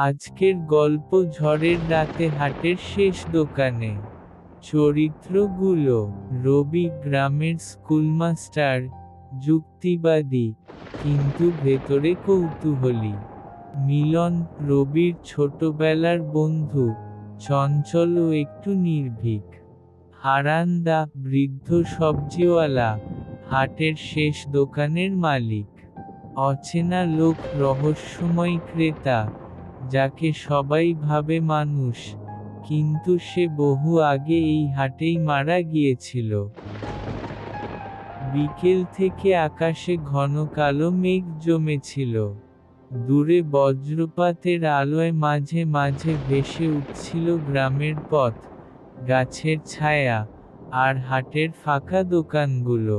আজকের গল্প ঝড়ের রাতে হাটের শেষ দোকানে। চরিত্রগুলো: রবি গ্রামের স্কুলমাস্টার, যুক্তিবাদী, কিন্তু ভেতরে কৌতূহলী। মিলন, রবির ছোটবেলার বন্ধু, চঞ্চল ও একটু নির্ভীক। হারান্দা, বৃদ্ধ সবজিওয়ালা, হাটের শেষ দোকানের মালিক। অচেনা লোক, রহস্যময় ক্রেতা, যাকে সবাই ভাবে মানুষ, কিন্তু সে বহু আগে এই হাটেই মারা গিয়েছিল। বিকেল থেকে আকাশে ঘন কালো মেঘ জমেছিল। দূরে বজ্রপাতের আলোয় মাঝে মাঝে ভেসে উঠছিল গ্রামের পথ, গাছের ছায়া, আর হাটের ফাঁকা দোকানগুলো।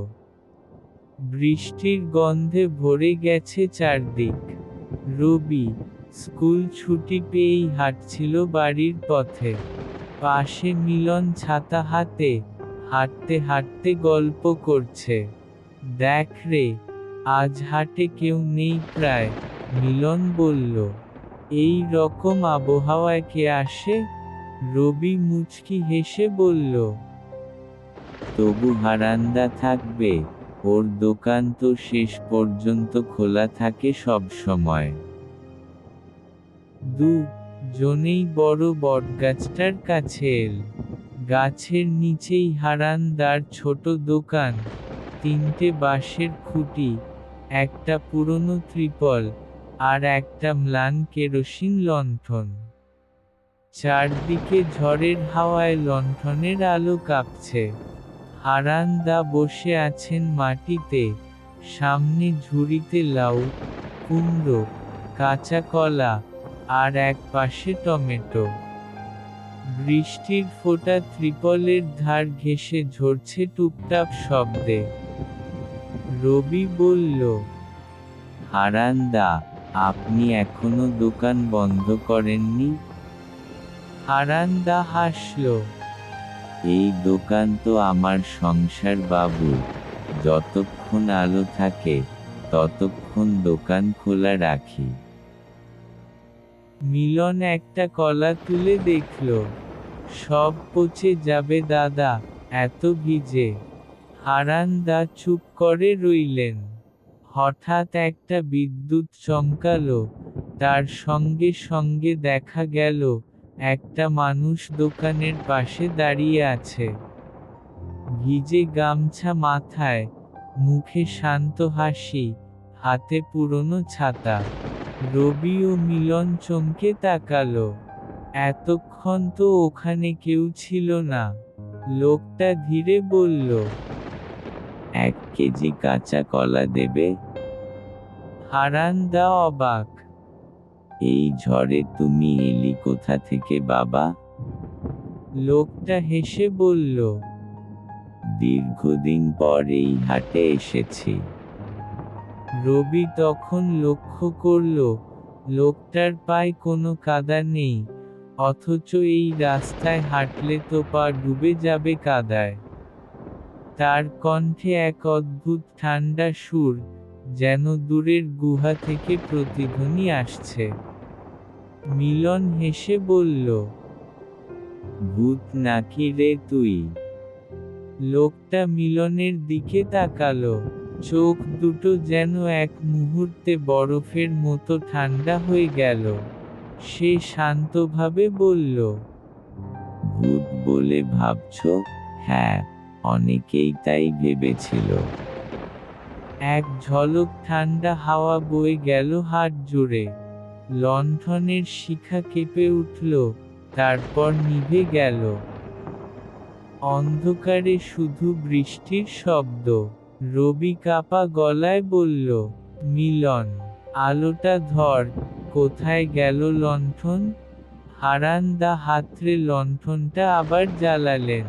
বৃষ্টির গন্ধে ভরে গেছে চারদিক। রবি, স্কুল ছুটি পেয়েই হাঁটছিল বাড়ির পথে। পাশে মিলন ছাতা হাতে, হাঁটতে হাঁটতে গল্প করছে। দেখ রে, আজ হাটে কেউ নেই প্রায়, মিলন বলল। এই রকম আবহাওয়ায় কে আসে? রবি মুচকি হেসে বলল। তবু হারান্দা থাকবে, ওর দোকান তো শেষ পর্যন্ত খোলা থাকে সব সময়। জনেই বড় বটগাছটার কাছে এল। গাছের নিচেই হারান্দার ছোট দোকান, তিনটে বাঁশের খুঁটি, একটা পুরনো ত্রিপল, আর একটা ম্লান কেরোসিন লণ্ঠন। চারদিকে ঝড়ের হাওয়ায় লণ্ঠনের আলো কাঁপছে। হারান্দা বসে আছেন মাটিতে, সামনে ঝুড়িতে লাউ, কুমড়ো, কাঁচা কলা, আর এক পাশে টমেটো। বৃষ্টির ফোঁটা ত্রিপলের ধার ঘেঁষে ঝরছে টুপটাপ শব্দে। রবি বলল, হারান্দা, আপনি এখনো দোকান বন্ধ করেননি? হারান্দা হাসল। এই দোকান তো আমার সংসার বাবু, যতক্ষণ আলো থাকে, ততক্ষণ দোকান খোলা রাখি। মিলন একটা কলা তুলে দেখল। সব পচে যাবে দাদা, এত ভিজে। হারান্দা চুপ করে রইলেন। হঠাৎ একটা বিদ্যুৎ চমকালো, তার সঙ্গে সঙ্গে দেখা গেল, একটা মানুষ দোকানের পাশে দাঁড়িয়ে আছে। ভিজে গামছা মাথায়, মুখে শান্ত হাসি, হাতে পুরনো ছাতা। রবি ও মিলন চমকে তাকালো। এতক্ষণ তো ওখানে কেউ ছিল না। লোকটা ধীরে বলল, 1 কেজি কাঁচা কলা দেবে? হারান্দা অবাক। এই ঝড়ে তুমি এলি কোথা থেকে বাবা? লোকটা হেসে বলল, দীর্ঘদিন পর এই হাটে এসেছি। রবি তখন লক্ষ্য করল, লোকটার পায়ে কোনো কাদা নেই, অথচ এই রাস্তায় হাঁটলে তো পা ডুবে যাবে কাদায়। তার কণ্ঠে এক অদ্ভুত ঠান্ডা সুর, যেন দূরের গুহা থেকে প্রতিধ্বনি আসছে। মিলন হেসে বলল, ভূত নাকি রে তুই? লোকটা মিলনের দিকে তাকালো। চোখ দুটো যেন এক মুহূর্তে বরফের মতো ঠান্ডা হয়ে গেল। সে শান্তভাবে বলল, ভূত বলে ভাবছ? হ্যাঁ, অনেকেই তাই ভেবেছিল। এক ঝলক ঠান্ডা হাওয়া বয়ে গেল হাট জুড়ে। লণ্ঠনের শিখা কেঁপে উঠল, তারপর নিভে গেল। অন্ধকারে শুধু বৃষ্টির শব্দ। রবি কাঁপা গলায় বলল, মিলন, আলোটা ধর, কোথায় গেল লণ্ঠন? হারান্দা হাতড়ে লণ্ঠনটা আবার জ্বালালেন।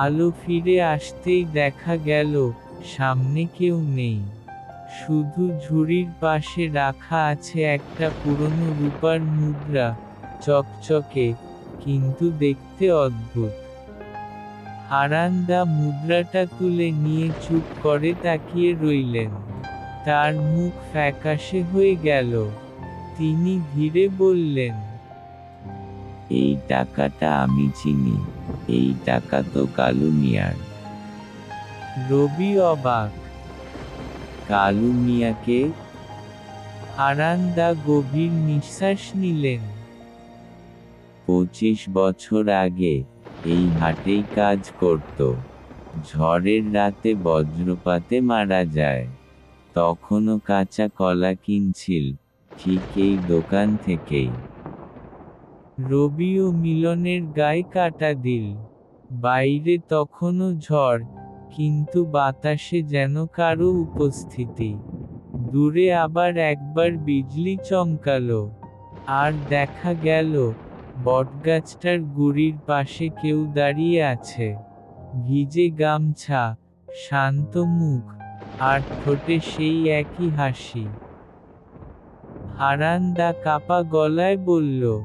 আলো ফিরে আসতেই দেখা গেল, সামনে কেউ নেই। শুধু ঝুড়ির পাশে রাখা আছে একটা পুরনো রূপার মুদ্রা, চকচকে, কিন্তু দেখতে অদ্ভুত। হারান্দা মুদ্রাটা তুলে নিয়ে চুপ করে তাকিয়ে রইলেন। তার মুখ ফ্যাকাশে হয়ে গেল। তিনি ধীরে বললেন, এই টাকাটা আমি চিনি, এই টাকা তো কালু মিয়ার। রবি অবাক। কালু মিয়াকে? হারান্দা গভীর নিঃশ্বাস নিলেন। 25 বছর আগে এই হাটেই কাজ করত। ঝড়ের রাতে বজ্রপাতে মারা যায়। তখনও কাঁচা কলা কিনছিল, ঠিক এই দোকান থেকেই। রবি ও মিলনের গায়ে কাটা দিল। বাইরে তখনও ঝড়, কিন্তু বাতাসে যেন কারো উপস্থিতি। দূরে আবার একবার বিজলি চমকালো। আর দেখা গেল, বটগাছটার গুড়ির পাশে কেউ দাঁড়িয়ে আছে। ভিজে গামছা, শান্ত মুখ, আর ঠোঁটে সেই একই হাসি। হারান্দা কাপা গলায় বলল,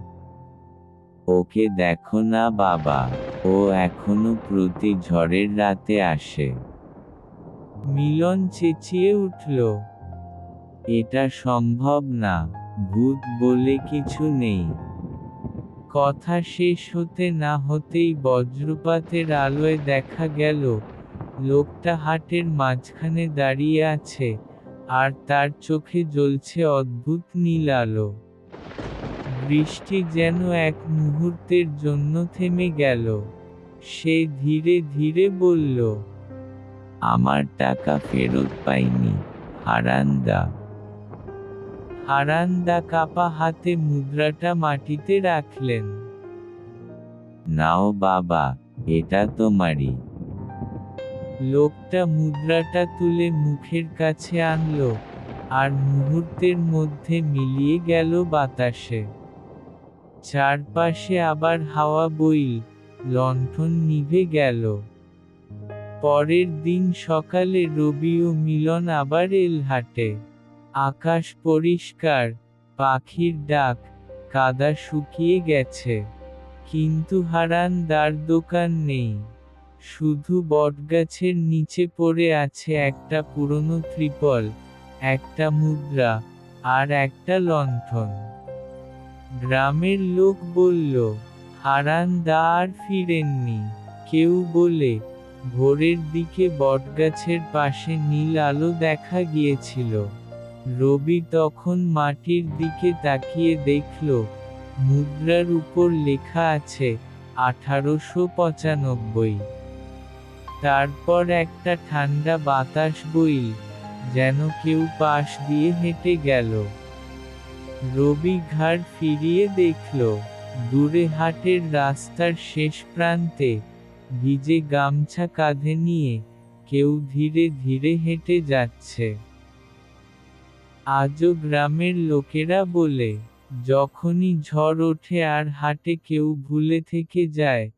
ওকে দেখো না বাবা, ও এখনো প্রতি ঝড়ের রাতে আসে। মিলন চেঁচিয়ে উঠল, এটা সম্ভব না, ভূত বলে কিছু নেই। কথা শেষ হতে না হতেই বজ্রপাতের আলোয় দেখা গেল, লোকটা হাটের মাঝখানে দাঁড়িয়ে আছে, আর তার চোখে জ্বলছে অদ্ভুত নীল আলো। বৃষ্টি যেন এক মুহূর্তের জন্য থেমে গেল। সে ধীরে ধীরে বলল, আমার টাকা ফেরত পাইনি, হারান্দা। হারান্দা কাপা হাতে মুদ্রাটা মাটিতে রাখলেন। নাও বাবা, এটা তোমারই। লোকটা মুদ্রাটা তুলে মুখের কাছে আনল, আর মুহূর্তের মধ্যে মিলিয়ে গেল বাতাসে। চারপাশে আবার হাওয়া বইল, লণ্ঠন নিভে গেল। পরের দিন সকালে রবি ও মিলন আবার এলহাটে। আকাশ পরিষ্কার, পাখির ডাক, কাদা শুকিয়ে গেছে। কিন্তু হারান্দার দোকান নেই। শুধু বটগাছের নিচে পড়ে আছে একটা পুরনো ত্রিপল, একটা মুদ্রা, আর একটা লণ্ঠন। গ্রামের লোক বলল, হারান্দা আর ফিরেননি। কেউ বলে, ভোরের দিকে বটগাছের পাশে নীল আলো দেখা গিয়েছিল। রবি তখন মাটির দিকে তাকিয়ে দেখল, মুদ্রার উপর লেখা আছে 1895। তারপর একটা ঠান্ডা বাতাস বইল, যেন কেউ পাশ দিয়ে হেঁটে গেল। রবি ঘাড় ফিরিয়ে দেখল, দূরে হাটের রাস্তার শেষ প্রান্তে, ভিজে গামছা কাঁধে নিয়ে, কেউ ধীরে ধীরে হেঁটে যাচ্ছে। আজও গ্রামের লোকেরা বলে, যখনই ঝড় ওঠে আর হাটে কেউ ভুলে থেকে যায়,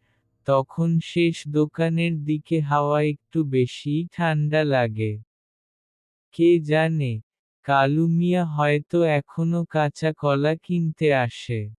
তখন শেষ দোকানের দিকে হাওয়া একটু বেশিই ঠান্ডা লাগে। কে জানে, কালু মিয়া হয়তো এখনো কাঁচা কলা কিনতে আসে।